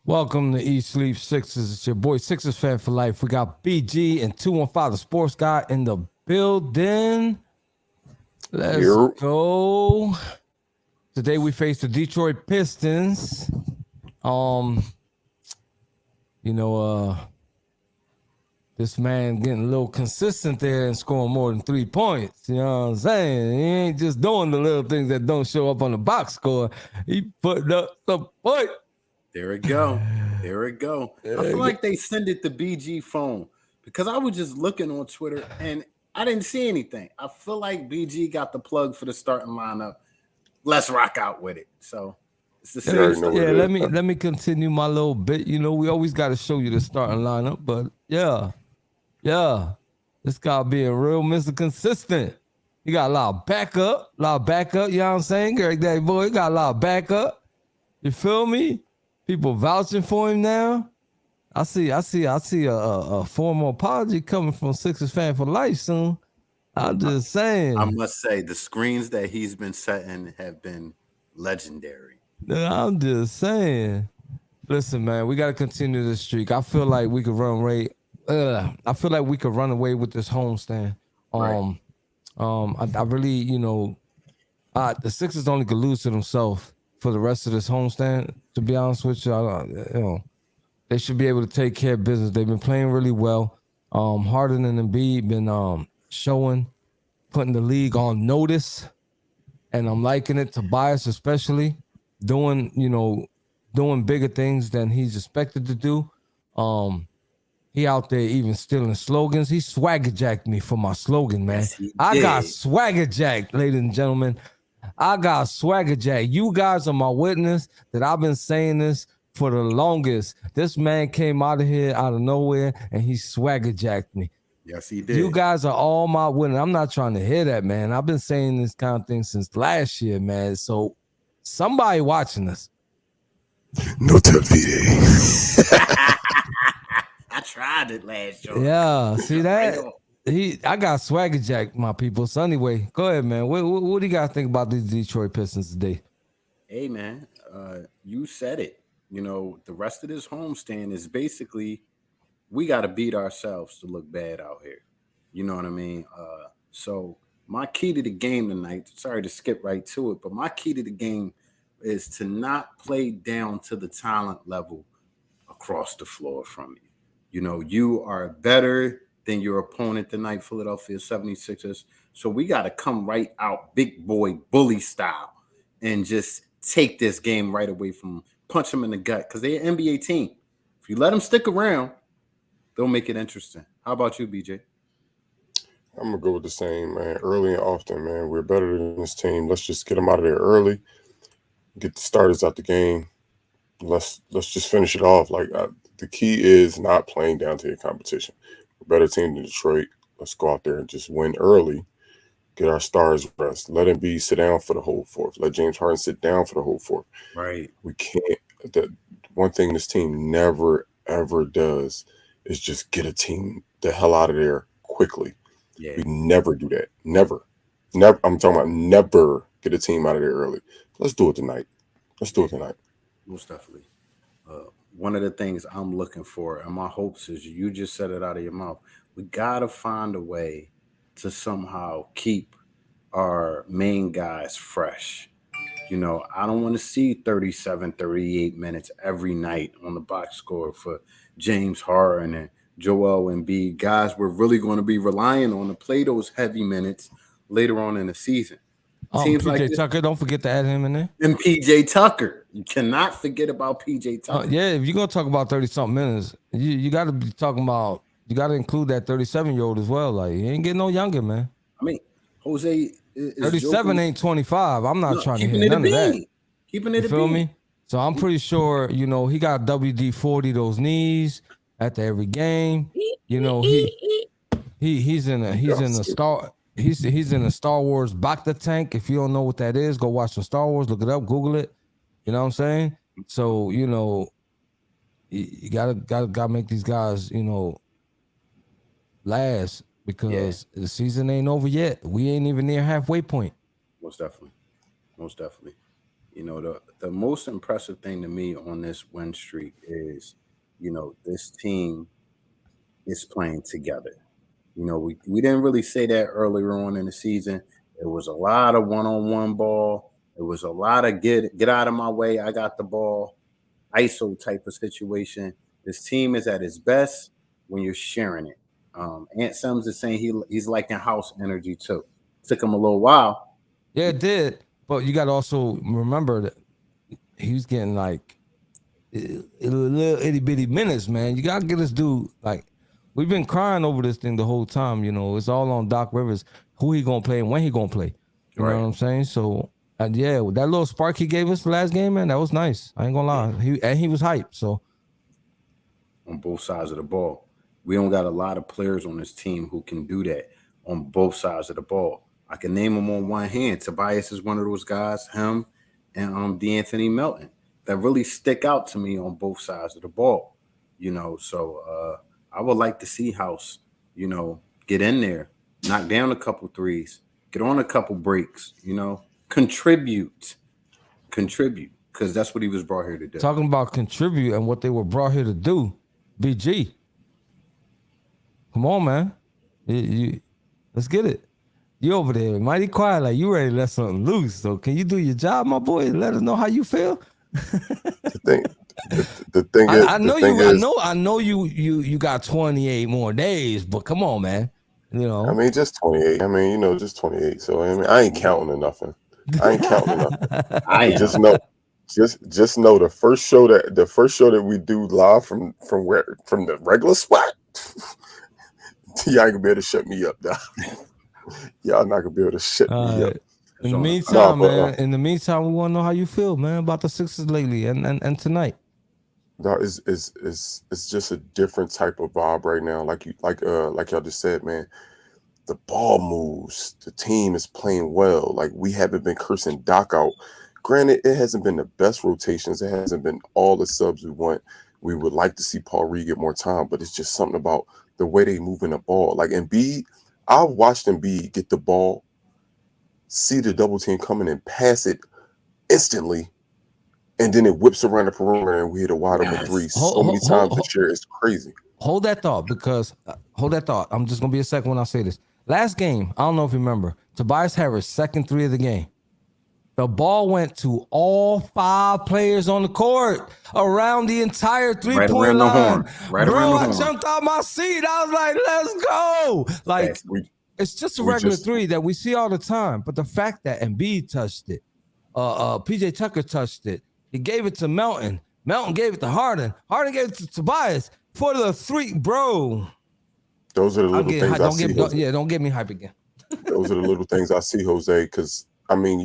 Welcome to Eat Sleep Sixers. It's your boy Sixers fan for life. We got BG and 215 the sports guy in the building. Let's Yep. go. Today we face the Detroit Pistons. Um, you know, this man getting a little consistent there and scoring more than 3 points. You know what I'm saying? He ain't just doing the little things that don't show up on the box score. He putting up some point. There it go. There it go. I feel like they send it to BG phone because I was just looking on Twitter and I didn't see anything. I feel like BG got the plug for the starting lineup. Let's rock out with it. So it's the same. Yeah, let me continue my little bit. You know, we always got to show you the starting lineup, but yeah, this guy being real Mr. Consistent. He got a lot of backup. You know what I'm saying? Greg Daddy Boy, he got a lot of backup. You feel me? People vouching for him now. I see a formal apology coming from Sixers fan for life soon. I'm just saying. I must say the screens that he's been setting have been legendary. I'm just saying. Listen, man, we got to continue this streak. I feel like we could run away. I feel like we could run away with this homestand. Right. I really, the Sixers only could lose to themselves for the rest of this homestand. To be honest with you, they should be able to take care of business. They've been playing really well. Harden and Embiid been showing, putting the league on notice, and I'm liking it. Tobias especially doing bigger things than he's expected to do. He out there even stealing slogans. He swagger jacked me for my slogan, man. Yes, he I did. got swagger jacked, ladies and gentlemen. I got swagger jacked. You guys are my witness that I've been saying this for the longest. This man came out of here out of nowhere and he swagger jacked me. Yes, he did. You guys are all my witness. I'm not trying to hear that, man. I've been saying this kind of thing since last year, man. So somebody watching us. No te olvides. I tried it last year. Yeah, see that? I got swagger jacked, my people. So anyway, go ahead, man. What do you guys think about these Detroit Pistons today? Hey, man, you said it. The rest of this homestand is basically we got to beat ourselves to look bad out here. You know what I mean? So my key to the game tonight, sorry to skip right to it, but my key to the game is to not play down to the talent level across the floor from you. You are better than your opponent tonight, Philadelphia 76ers. So we got to come right out big boy bully style and just take this game right away from them, punch them in the gut because they're an NBA team. If you let them stick around, they'll make it interesting. How about you, BJ? I'm gonna go with the same, man. Early and often, man. We're better than this team. Let's just get them out of there early. Get the starters out the game. Let's just finish it off. The key is not playing down to your competition. We're a better team than Detroit. Let's go out there and just win early. Get our stars rest. Let Embiid sit down for the whole fourth. Let James Harden sit down for the whole fourth. Right. We can't. That one thing this team never ever does is just get a team the hell out of there quickly. Yeah. We never do that. Never. I'm talking about never get a team out of there early. Let's do it tonight. Most definitely. One of the things I'm looking for and my hopes is you just said it out of your mouth. We got to find a way to somehow keep our main guys fresh. I don't want to see 37, 38 minutes every night on the box score for James Harden and Joel Embiid. Guys, we're really going to be relying on to play those heavy minutes later on in the season. Teams PJ Tucker, don't forget to add him in there. And PJ Tucker. You cannot forget about PJ Tucker. Yeah, if you're going to talk about 30-something minutes, you got to be talking about, you got to include that 37-year-old as well. Like, he ain't getting no younger, man. I mean, Jose is 37 joking. ain't 25. I'm not trying to hear none of that. Keeping it you feel me? So I'm pretty sure, he got WD-40 those knees after every game. He's in a Star He's in a Star Wars Bacta tank. If you don't know what that is, go watch some Star Wars, look it up, Google it. You know what I'm saying? So, you gotta make these guys, last because the season ain't over yet. We ain't even near halfway point. Most definitely. The most impressive thing to me on this win streak is, this team is playing together. We didn't really say that earlier on in the season. It was a lot of one-on-one ball. It was a lot of get out of my way. I got the ball, ISO type of situation. This team is at its best when you're sharing it. Ant Sims is saying he's liking house energy too. Took him a little while. Yeah, it did. But you got to also remember that he was getting like little itty bitty minutes, man. You got to get this dude like. We've been crying over this thing the whole time. It's all on Doc Rivers. Who he gonna play and when he gonna play. You know what I'm saying? So yeah, that little spark he gave us the last game, man, that was nice. I ain't gonna lie. He was hyped. So on both sides of the ball, we don't got a lot of players on this team who can do that on both sides of the ball. I can name them on one hand. Tobias is one of those guys. Him and D'Anthony Melton that really stick out to me on both sides of the ball. So I would like to see House, get in there, knock down a couple threes, get on a couple breaks, contribute, because that's what he was brought here to do. Talking about contribute and what they were brought here to do, BG. Come on, man. Let's get it. You over there, mighty quiet, like you ready to let something loose. So can you do your job, my boy? Let us know how you feel. The thing is, I know you got 28 more days, but come on, man. I mean, just 28. I mean, just 28. So I ain't counting or nothing. I just know the first show that we do live from the regular spot, y'all ain't gonna be able to shut me up, dog. Y'all not gonna be able to shut me up. In the meantime, man. We want to know how you feel, man, about the Sixers lately and tonight. No, it's just a different type of vibe right now. Like y'all just said, man. The ball moves. The team is playing well. Like we haven't been cursing Doc out. Granted, it hasn't been the best rotations. It hasn't been all the subs we want. We would like to see Paul Reed get more time, but it's just something about the way they moving the ball. Like Embiid, I've watched Embiid get the ball, see the double team coming and pass it instantly, and then it whips around the perimeter and we hit a wide open three so many times this year. It's crazy. Hold that thought I'm just gonna be a second when I say this. Last game, I don't know if you remember, Tobias Harris, second three of the game. The ball went to all 5 players on the court around the entire 3-point line. Bro, I jumped out my seat. I was like, let's go. Like, it's just a regular three that we see all the time. But the fact that Embiid touched it, PJ Tucker touched it, he gave it to Melton. Melton gave it to Harden. Harden gave it to Tobias for the three, bro. Those are the little things I see. Don't get me hype again. Those are the little things I see, Jose, because, I mean,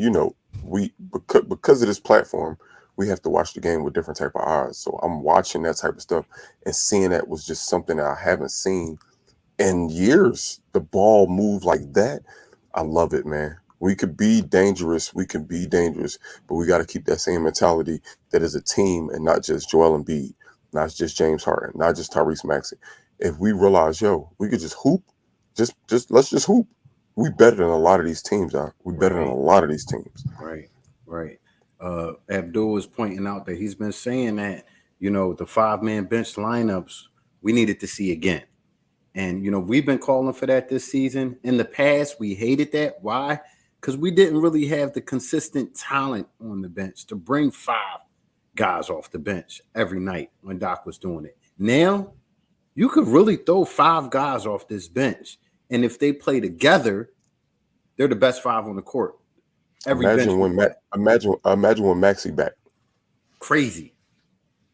because of this platform, we have to watch the game with different type of eyes. So I'm watching that type of stuff and seeing that was just something that I haven't seen in years. The ball move like that. I love it, man. We could be dangerous. But we got to keep that same mentality that is a team and not just Joel Embiid, not just James Harden, not just Tyrese Maxey. If we realize, we could just hoop, let's just hoop. We better than a lot of these teams, we better than a lot of these teams. Right. Abdul is pointing out that he's been saying that, the 5-man bench lineups we needed to see again. And, we've been calling for that this season. In the past, we hated that. Why? Because we didn't really have the consistent talent on the bench to bring 5 guys off the bench every night when Doc was doing it. Now, you could really throw 5 guys off this bench. And if they play together, they're the best 5 on the court. Imagine when Maxey back. Crazy.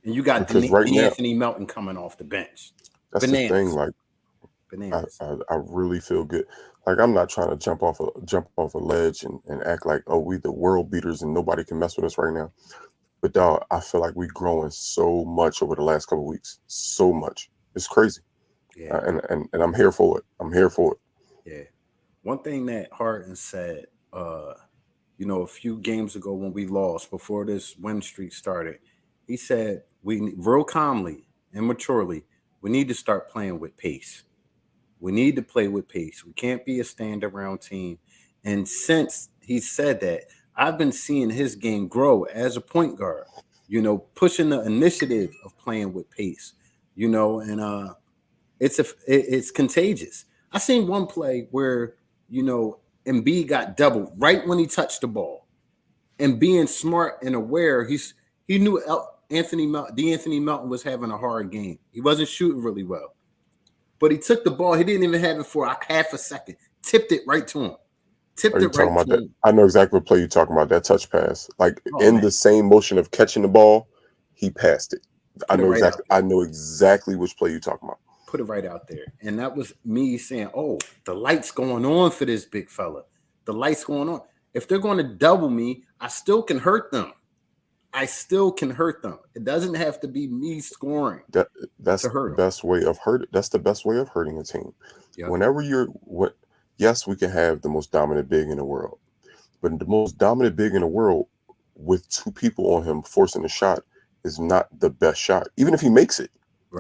And you got Anthony Melton coming off the bench. That's bananas. The thing. Like, bananas. I really feel good. Like, I'm not trying to jump off a ledge and act like, we the world beaters and nobody can mess with us right now. But dog, I feel like we're growing so much over the last couple of weeks. So much. It's crazy. Yeah. And I'm here for it. Yeah. One thing that Harden said, a few games ago when we lost, before this win streak started, he said, we real calmly and maturely, we need to start playing with pace. We need to play with pace. We can't be a stand-around team. And since he said that, I've been seeing his game grow as a point guard, pushing the initiative of playing with pace, and it's contagious. I seen one play where, Embiid got doubled right when he touched the ball. And being smart and aware, he knew Anthony Melton was having a hard game. He wasn't shooting really well. But he took the ball. He didn't even have it for a half a second. Tipped it right to him. Are you talking about that? I know exactly what play you're talking about. That touch pass, like the same motion of catching the ball, he passed it. I know exactly which play you're talking about. Put it right out there, and that was me saying, "Oh, the light's going on for this big fella. The light's going on. If they're going to double me, I still can hurt them. It doesn't have to be me scoring. That's the best way of hurting. That's the best way of hurting a team. Yep. Whenever yes, we can have the most dominant big in the world, but the most dominant big in the world with two people on him forcing a shot is not the best shot. Even if he makes it,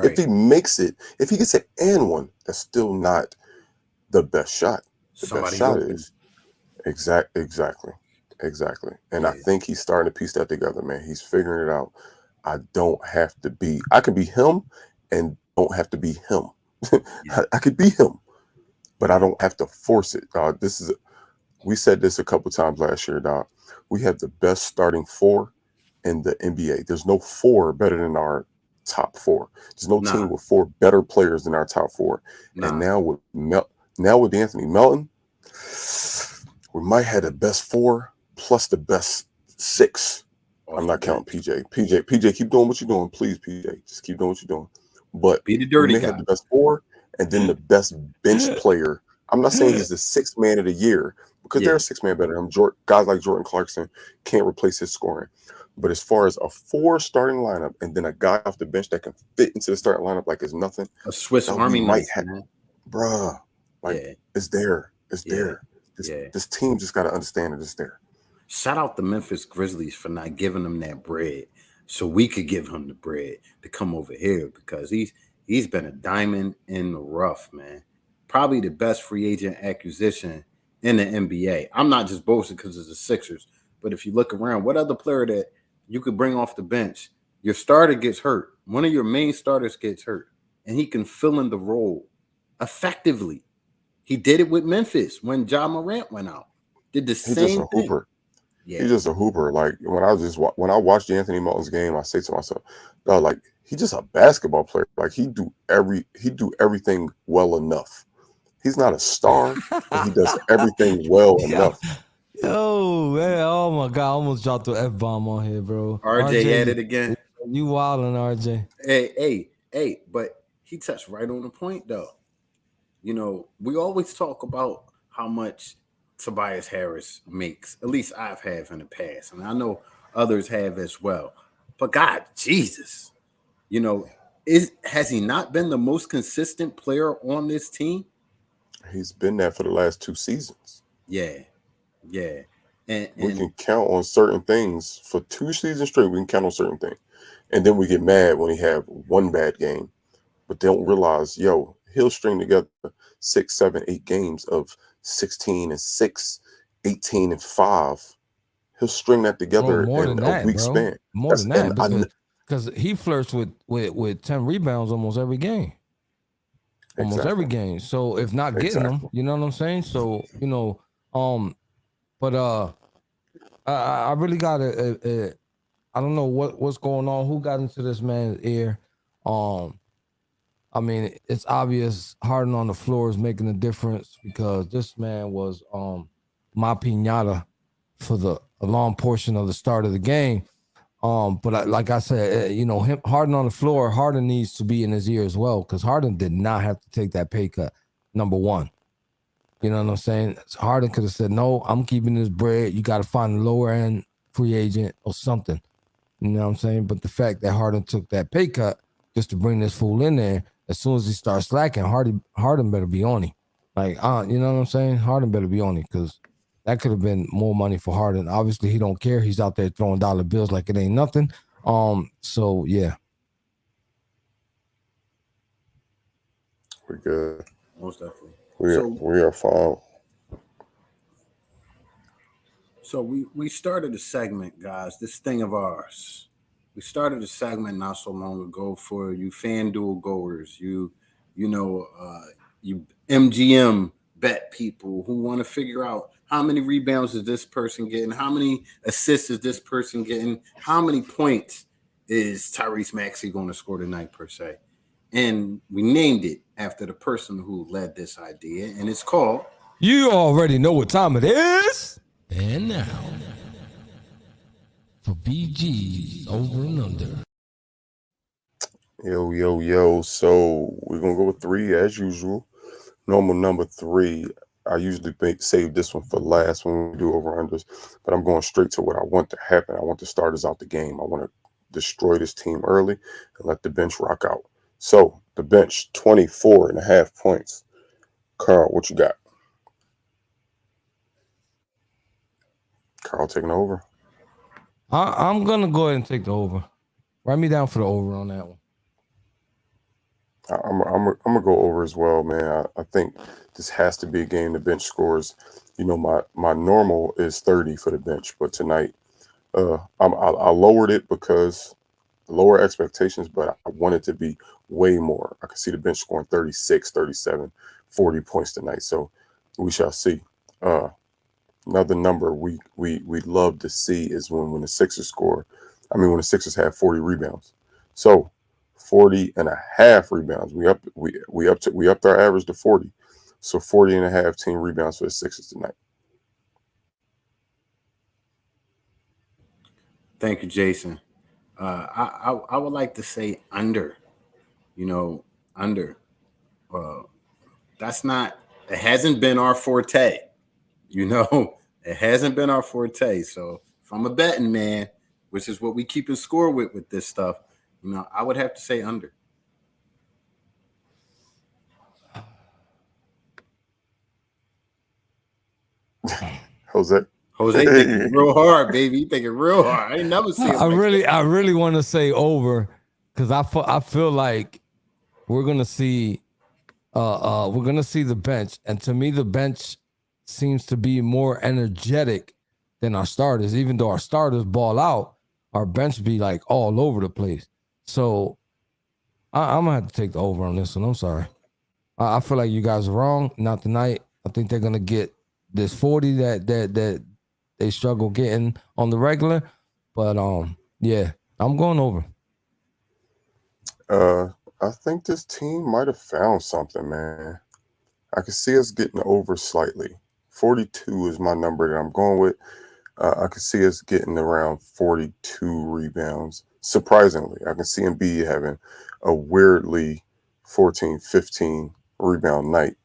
if he makes it, if he gets an and one, that's still not the best shot. The best shot is exactly. And I think he's starting to piece that together, man. He's figuring it out. I can be him and don't have to be him. I could be him, but I don't have to force it. We said this a couple times last year, dog. We have the best starting four in the NBA. There's no four better than our top four. There's no team with four better players than our top four. And now with Anthony Melton, we might have the best four plus the best six. I'm not counting PJ. PJ, keep doing what you're doing, please. PJ, just keep doing what you're doing. But be the dirty guy. Have the best four, and then the best bench player. I'm not saying he's the sixth man of the year because there are six man better. Guys like Jordan Clarkson can't replace his scoring. But as far as a four starting lineup and then a guy off the bench that can fit into the starting lineup like it's nothing, a Swiss Army knife, bruh. It's there. It's there. This team just got to understand that it's there. Shout out the Memphis Grizzlies for not giving him that bread, so we could give him the bread to come over here because he's been a diamond in the rough, man. Probably the best free agent acquisition in the NBA. I'm not just boasting because it's the Sixers, but if you look around, what other player that you could bring off the bench, your starter gets hurt, one of your main starters gets hurt, and he can fill in the role effectively. He did it with Memphis when Ja Morant went out. Did the same thing. He's just a hooper. Yeah. He's just a hooper. Like when I watched Anthony Melton's game, I say to myself, "No, like he's just a basketball player. Like he do everything well enough. He's not a star, but he does everything well enough." Yo, man, oh my God, I almost dropped the F-bomb on here, bro. RJ at it again. You wildin', RJ. Hey, but he touched right on the point though. We always talk about how much Tobias Harris makes. At least I've had in the past, and I know others have as well. But God, Jesus, has he not been the most consistent player on this team? He's been that for the last 2 seasons. Yeah. And we can count on certain things for 2 seasons straight. We can count on certain things, and then we get mad when he have one bad game, but they don't realize, he'll string together 6, 7, 8 games of 16-6, 18-5. He'll string that together in a week span. More than that, because he flirts with 10 rebounds almost every game. Every game. So if not getting them, you know what I'm saying? So, but I really got I don't know what's going on. Who got into this man's ear? I mean, it's obvious Harden on the floor is making a difference because this man was my piñata for a long portion of the start of the game. But like I said, him Harden on the floor, Harden needs to be in his ear as well because Harden did not have to take that pay cut. Number one, you know what I'm saying? Harden could have said, "No, I'm keeping this bread. You got to find a lower end free agent or something." You know what I'm saying? But the fact that Harden took that pay cut just to bring this fool in there, as soon as he starts slacking, Harden better be on him. Like, you know what I'm saying? Harden better be on him because that could have been more money for Harden. Obviously, he don't care. He's out there throwing dollar bills like it ain't nothing. So yeah. We're good. Most definitely. We are fine. So we started a segment, guys. This thing of ours. We started a segment not so long ago for you FanDuel goers, you MGM bet people who want to figure out how many rebounds is this person getting, how many assists is this person getting, how many points is Tyrese Maxey going to score tonight per se. And we named it after the person who led this idea, and it's called You already know what time it is. And now, for BG's Over and Under. Yo. So we're going to go with 3 as usual. Normal number 3. I usually save this one for last when we do over-unders, but I'm going straight to what I want to happen. I want the starters out the game. I want to destroy this team early and let the bench rock out. So the bench, 24.5 points. Carl, what you got? Carl taking over. I'm going to go ahead and take the over. Write me down for the over on that one. I'm gonna go over as well, man. I think this has to be a game the bench scores. You know, my normal is 30 for the bench, but tonight I lowered it because lower expectations, but I want it to be way more. I can see the bench scoring 36, 37, 40 points tonight. So we shall see. Another number we'd love to see is when the Sixers when the Sixers have 40 rebounds. So 40.5 rebounds. We upped our average to 40. So 40.5 team rebounds for the Sixers tonight. Thank you, Jason. I would like to say under. Under. That's not. It hasn't been our forte. It hasn't been our forte. So if I'm a betting man, which is what we keep in score with this stuff, I would have to say under. Jose thinking real hard, baby. You thinking real hard. I ain't never seen. I really want to say over because I feel like we're gonna see the bench, and to me the bench seems to be more energetic than our starters. Even though our starters ball out, our bench be like all over the place. So I'm gonna have to take the over on this one. I'm sorry. I feel like you guys are wrong. Not tonight. I think they're gonna get this 40 that they struggle getting on the regular. But yeah, I'm going over. I think this team might have found something, man. I can see us getting over slightly. 42 is my number that I'm going with. I can see us getting around 42 rebounds. Surprisingly, I can see Embiid having a weirdly 14, 15 rebound night.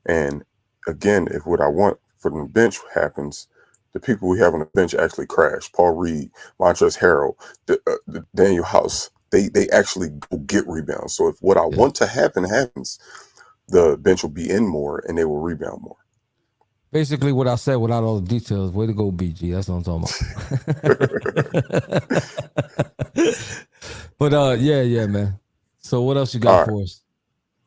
And again, if what I want for the bench happens, the people we have on the bench actually crash. Paul Reed, Montrezl Harrell, the Daniel House, they actually go get rebounds. So if what I want to happen happens, the bench will be in more and they will rebound more. Basically what I said without all the details. Way to go, BG. That's what I'm talking about. But yeah, man. So what else you got for us?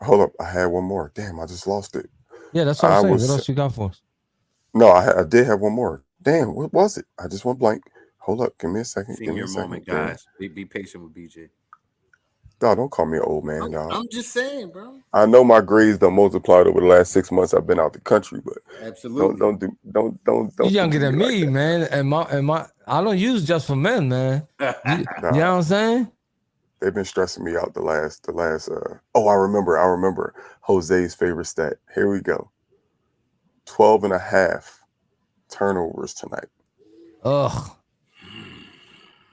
Hold up. I had one more. Damn, I just lost it. Yeah, that's what I'm saying. What else you got for us? No, I did have one more. Damn, what was it? I just went blank. Hold up. Give me a second. Give me a moment, guys. Be patient with BJ. Dog, don't call me an old man, dog. I'm just saying, bro. I know my grades don't multiplied over the last 6 months I've been out the country, but absolutely don't. You're younger than me, like man. And my I don't use just for men, man. You know what I'm saying? They've been stressing me out the last I remember Jose's favorite stat. Here we go. 12.5 turnovers tonight. Ugh.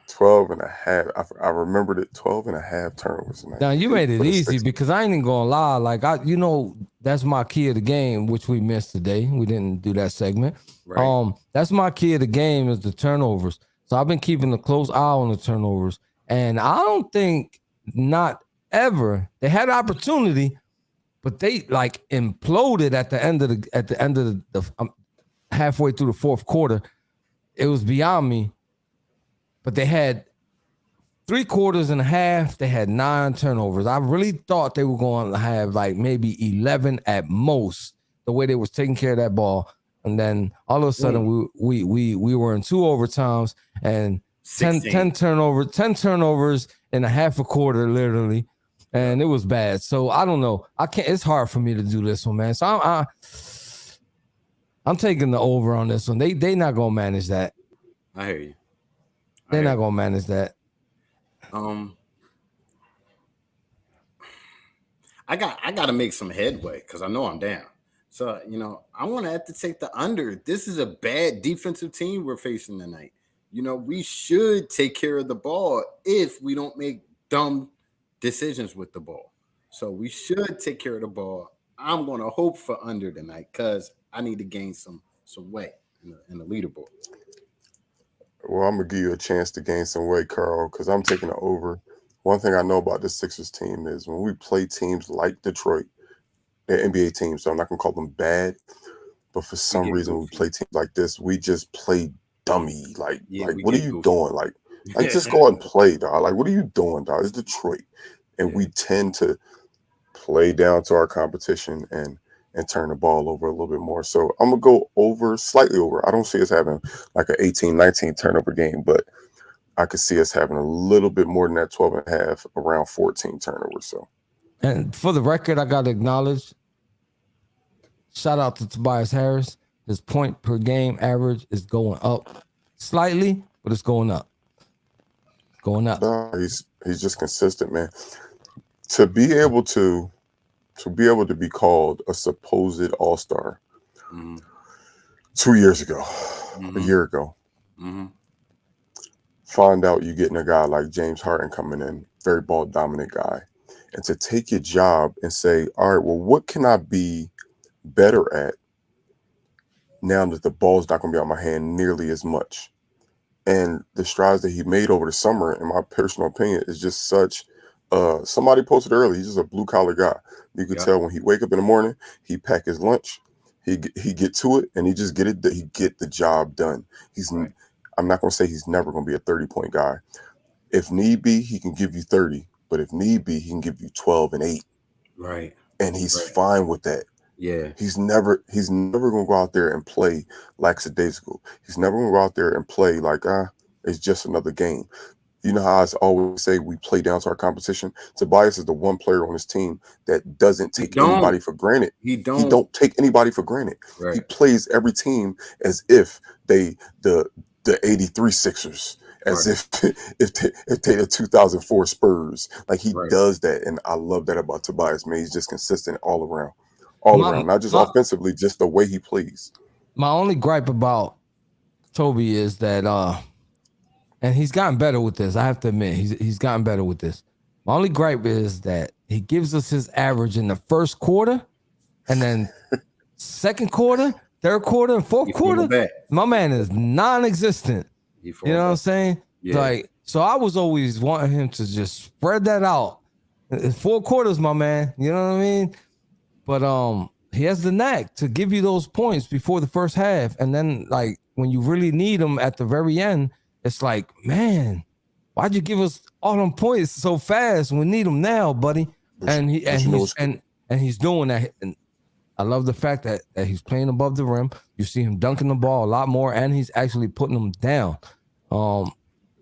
12.5. I remembered it. 12.5 turnovers tonight. Now you made it easy because I ain't even gonna lie. Like that's my key of the game, which we missed today. We didn't do that segment. Right. That's my key of the game is the turnovers. So I've been keeping a close eye on the turnovers, and I don't think not ever they had opportunity, but they like imploded at the end of the halfway through the fourth quarter. It was beyond me. But they had 3 quarters and a half. They had 9 turnovers. I really thought they were going to have like maybe 11 at most, the way they was taking care of that ball. And then all of a sudden we were in 2 overtimes and 10 turnovers in a half a quarter, literally. And it was bad. So I don't know. It's hard for me to do this one, man. So I'm taking the over on this one. They not gonna manage that. I hear you. They're not gonna manage that. I got to make some headway because I know I'm down. So I want to have to take the under. This is a bad defensive team we're facing tonight. We should take care of the ball if we don't make dumb decisions with the ball. So we should take care of the ball. I'm going to hope for under tonight because I need to gain some weight in the leaderboard. Well, I'm going to give you a chance to gain some weight, Carl, because I'm taking it over. One thing I know about the Sixers team is when we play teams like Detroit, they're NBA teams, so I'm not going to call them bad, but for some reason when we play teams like this, we just play dummy. Like what are you doing? Like just go out and play, dog. Like, what are you doing, dog? It's Detroit. And we tend to play down to our competition and turn the ball over a little bit more. So I'm going to go slightly over. I don't see us having like an 18-19 turnover game, but I could see us having a little bit more than that 12 and a half, around 14 turnovers. So, and for the record, I got to acknowledge, shout out to Tobias Harris. His point per game average is going up slightly, but it's going up. Going up. He's just consistent, man. To be able to be called a supposed all-star 2 years ago, a year ago, find out you're getting a guy like James Harden coming in, very ball dominant guy, and to take your job and say, all right, well, what can I be better at now that the ball's not going to be on my hand nearly as much? And the strides that he made over the summer, in my personal opinion, is just such. Somebody posted earlier, he's just a blue collar guy. You could tell when he wake up in the morning, he pack his lunch, he get to it, and he just get the job done. I'm not going to say he's never going to be a 30-point guy. If need be, he can give you 30, but if need be, he can give you 12 and 8. Right. And he's fine with that. Yeah. He's never going to go out there and play lackadaisical. He's never going to go out there and play like, it's just another game. You know how I always say we play down to our competition? Tobias is the one player on his team that doesn't take anybody for granted. He don't take anybody for granted. Right. He plays every team as if the 83 Sixers, as if they the 2004 Spurs. Like he does that, and I love that about Tobias, man. He's just consistent all around, not just offensively, just the way he plays. My only gripe about Toby is that, and he's gotten better with this. I have to admit, he's gotten better with this. My only gripe is that he gives us his average in the first quarter, and then second quarter, third quarter, and fourth quarter, my man is non-existent. You know what I'm saying? Yeah. Like, so I was always wanting him to just spread that out. 4 quarters, my man. You know what I mean? But he has the knack to give you those points before the first half, and then like when you really need them at the very end, it's like, man, why'd you give us all them points so fast? We need them now, buddy. And he's doing that. And I love the fact that he's playing above the rim. You see him dunking the ball a lot more, and he's actually putting them down.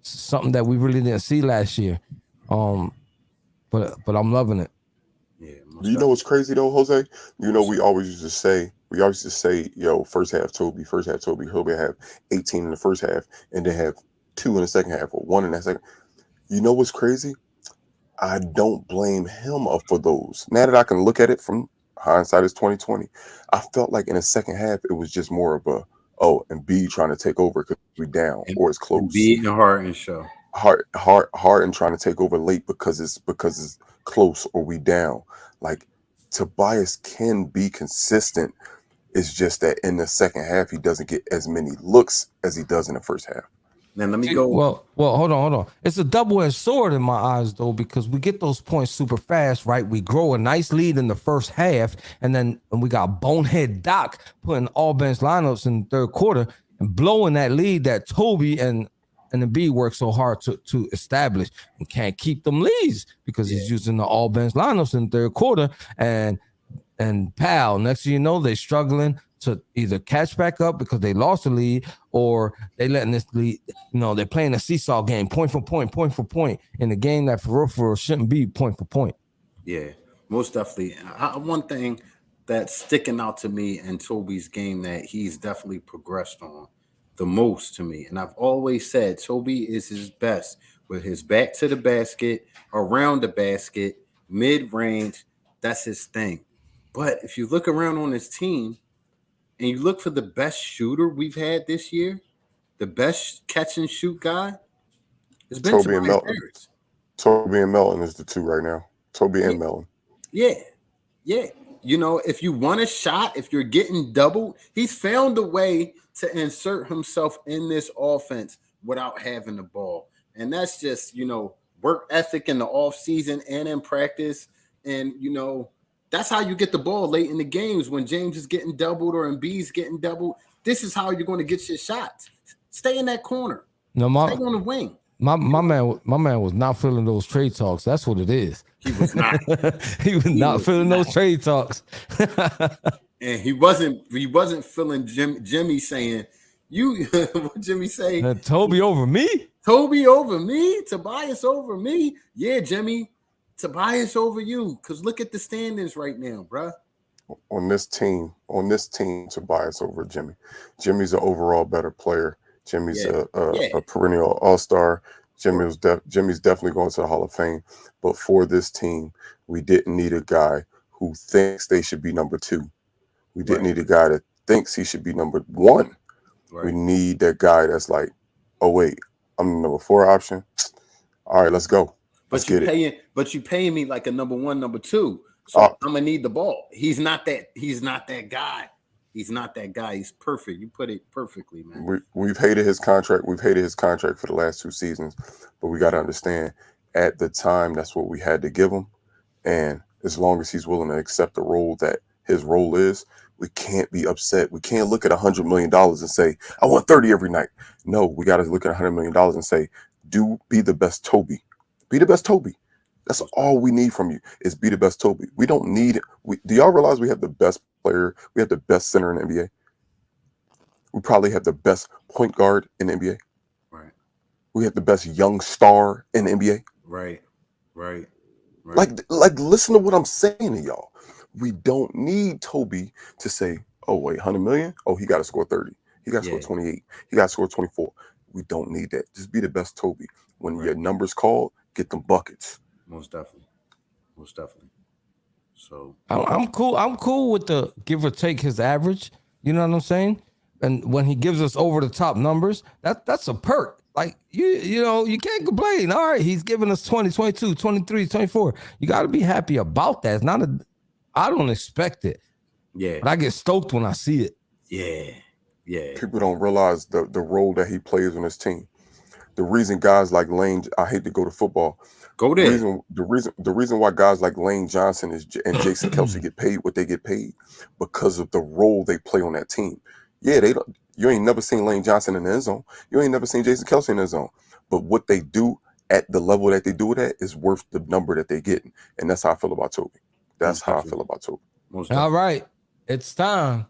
Something that we really didn't see last year. But I'm loving it. Yeah. You know what's crazy though, Jose? You know, we always used to say, yo, first half Toby, he'll have 18 in the first half and then have 2 in the second half or 1 in the second. You know what's crazy? I don't blame him for those. Now that I can look at it from hindsight is 2020, I felt like in the second half it was just more of Embiid trying to take over because we down or it's close. Embiid and Harden show. Harden trying to take over late because it's close or we down. Like Tobias can be consistent. It's just that in the second half he doesn't get as many looks as he does in the first half. Then let me go. Well, hold on. It's a double-edged sword in my eyes, though, because we get those points super fast, right? We grow a nice lead in the first half, and we got bonehead Doc putting all bench lineups in the third quarter and blowing that lead that Toby and the B work so hard to establish, and can't keep them leads because he's using the all bench lineups in the third quarter, and next thing you know, they're struggling to either catch back up because they lost the lead, or they letting this lead, they're playing a seesaw game, point for point, in a game that for real shouldn't be point for point. Yeah, most definitely. One thing that's sticking out to me in Toby's game that he's definitely progressed on the most to me, and I've always said Toby is his best with his back to the basket, around the basket, mid-range. That's his thing. But if you look around on his team and you look for the best shooter we've had this year, the best catch and shoot guy, it's been Toby and Tobias Melton. Harris. Toby and Melton is the two right now. Toby and Melton. Yeah. If you want a shot, if you're getting doubled, he's found a way to insert himself in this offense without having the ball. And that's just, work ethic in the offseason and in practice. And, that's how you get the ball late in the games when James is getting doubled or Embiid's getting doubled. This is how you're going to get your shots. Stay in that corner. Stay on the wing. My man was not feeling those trade talks. That's what it is. He was not. he was not feeling those trade talks. And he wasn't feeling Jimmy saying, what Jimmy say? Toby over me? Toby over me? Tobias over me? Yeah, Jimmy. Tobias over you. Because look at the standings right now, bruh. On this team, Tobias over Jimmy. Jimmy's an overall better player. Jimmy's a perennial all-star. Jimmy's definitely going to the Hall of Fame. But for this team, we didn't need a guy who thinks they should be number 2. We didn't need a guy that thinks he should be number 1. Right. We need that guy that's like, oh wait, I'm the number 4 option. All right, let's go. But you paying me like a number 1, number 2. So I'm gonna need the ball. He's not that guy. He's not that guy. He's perfect. You put it perfectly, man. We've hated his contract. We've hated his contract for the last 2 seasons. But we got to understand, at the time, that's what we had to give him. And as long as he's willing to accept the role that his role is, we can't be upset. We can't look at $100 million and say, I want 30 every night. No, we got to look at $100 million and say, be the best Toby. Be the best Toby. That's all we need from you is be the best Toby. We don't need it. Do y'all realize we have the best player? We have the best center in the NBA. We probably have the best point guard in the NBA. Right. We have the best young star in the NBA. Right. Like listen to what I'm saying to y'all. We don't need Toby to say, oh, wait, 100 million? Oh, he got to score 30. He got to score 28. He got to score 24. We don't need that. Just be the best Toby. When your number's called, get them buckets. Most definitely. So I'm cool. I'm cool with the give or take his average. You know what I'm saying? And when he gives us over the top numbers, that's a perk. Like you can't complain. All right, he's giving us 20, 22, 23, 24. You got to be happy about that. It's not I don't expect it. Yeah. But I get stoked when I see it. Yeah. People don't realize the role that he plays on his team. The reason guys like Lane, I hate to go to football. Go there. The reason why guys like Lane Johnson and Jason Kelce get paid what they get paid because of the role they play on that team. Yeah, you ain't never seen Lane Johnson in the end zone. You ain't never seen Jason Kelce in the end zone. But what they do at the level that they do it at is worth the number that they get. And that's how I feel about Toby. That's how I feel about Toby. All right. It's time.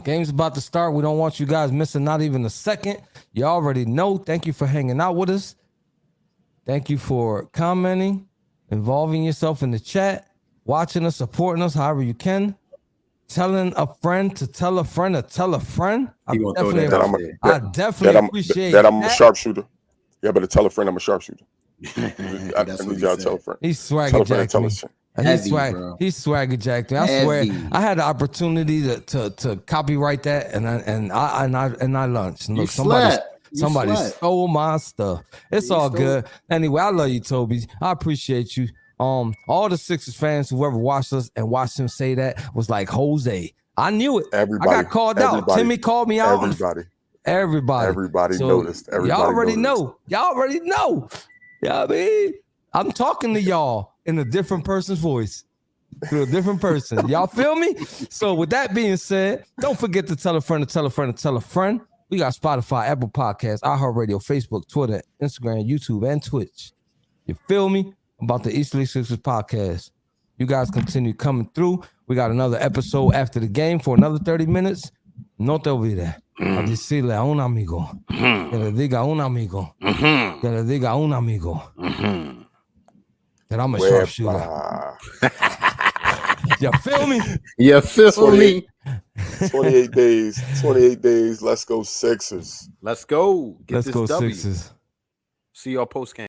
Game's about to start. We don't want you guys missing not even a second. You already know. Thank you for hanging out with us. Thank you for commenting, involving yourself in the chat, watching us, supporting us however you can. Telling a friend to tell a friend to tell a friend. I definitely appreciate that. I'm a sharpshooter. Yeah, better tell a friend I'm a sharpshooter. I need y'all to tell a friend. He's swagger jacked me. He's swagger jacked me. I swear, I had the opportunity to copyright that, and I launched. Look, somebody stole my stuff. It's all good. Anyway, I love you, Toby. I appreciate you. All the Sixers fans who ever watched us and watched him say that was like Jose. I knew it. Everybody, I got called out. Timmy called me out. Everybody noticed. Everybody y'all already noticed. know. You know what I mean? I'm talking to y'all in a different person's voice. To a different person. Y'all feel me? So with that being said, don't forget to tell a friend to tell a friend to tell a friend. We got Spotify, Apple Podcasts, iHeartRadio, Facebook, Twitter, Instagram, YouTube, and Twitch. You feel me? About the Easterly Sixers podcast. You guys continue coming through. We got another episode after the game for another 30 minutes. No te olvides a decirle a un amigo que le diga a un amigo que le diga a un amigo that I'm a sharpshooter. You feel me? You feel me? 28 days. 28 days. Let's go Sixers. Let's go. Get Let's this go W. Sixers. See y'all post game.